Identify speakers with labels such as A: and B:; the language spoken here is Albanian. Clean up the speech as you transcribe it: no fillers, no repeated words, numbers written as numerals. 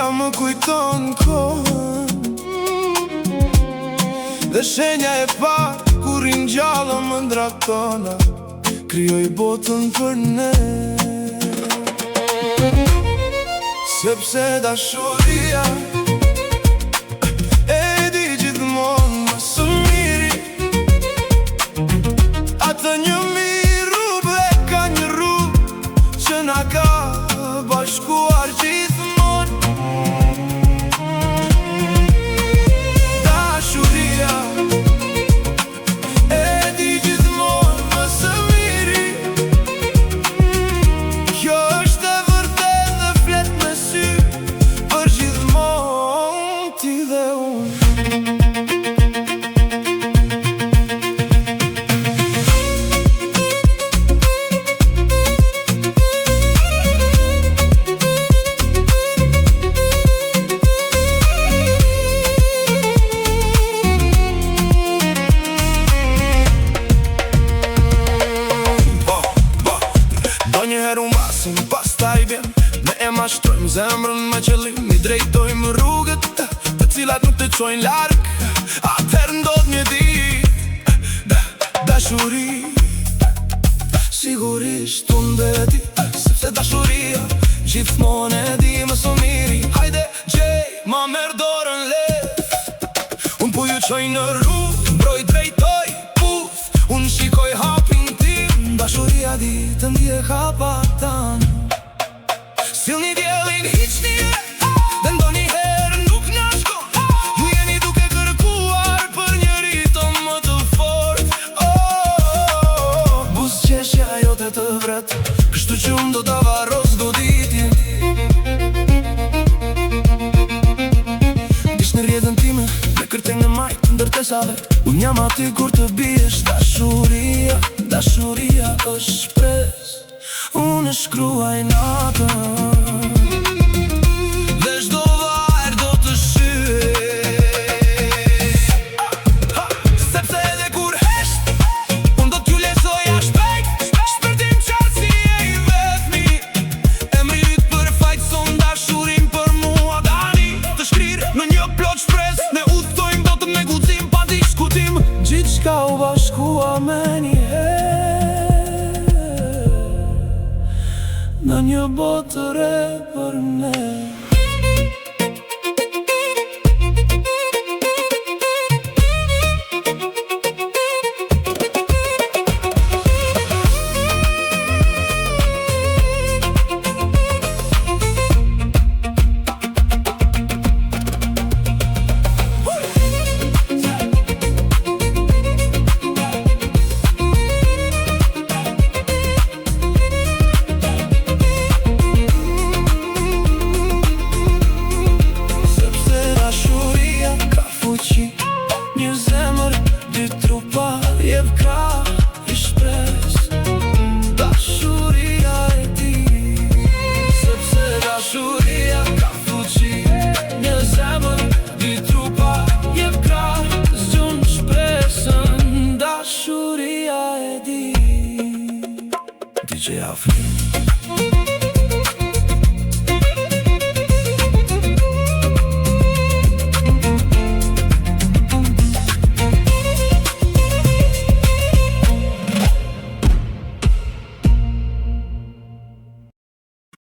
A: Dashuria më kujton kohën dhe shenja e parë kur ringjallëm ëndrat tona, krijoj botën për ne. Sepse dashuria e di gjithmonë më së miri, atë një mirë dhe ka një rrugë që na ka bashkuar gjithmonë. Dashuria e di gjithmonë më së miri, kjo është e vërtetë dhe flet me sy, për gjithmonë ti dhe unë. Njëherë unë basim, pastaj vjen, ne e mashtrojmë zemrën me qëllim, i drejtojmë rrugët të cilat nuk të qojnë larg. Atëherë ndodh një ditë, dashuri, sigurisht unë dhe ti, sepse dashuria gjithmonë e di më së miri. Hajde gjej, ma merr dorën lehtë, unë po ju qoj në rrugë, mbroj drejtoj puf, unë shikoj hapin tim. Dashuria di të ndje hapa tanë, silni djelin hiqni dhe ndoni herë nuk na shkon. Ju jeni duke kërkuar për një ritëm më të fort. Buzëqeshja jote të vret, kështu që unë do ta varros goditjen. Dish në rrjedhën time, me kërtej në majtë ndërtesave, unë jam aty kur të biesh. Dashuria, dashuria është shpresë, unë e shkruaj natën, dhe çdo varë do të shyej. Sepse edhe kur hesht, unë do t'ju lezoja shpejt, shpërtim qartësi e i vetmi. Emri yt përfaqëson son dashurin për mua tani, të shkrirë në një plot shpresë, ne udhtojmë botën me guxim pa diskutim. Gjithçka u bashkua me një në një botë të re për ne. Një zemër, dy trupa, jep krah i shpresë. Dashuria e di, sepse dashuria ka fuqi. Një zemër, dy trupa, jep krah, zgjon shpresën. Dashuria e di. DJ Afri.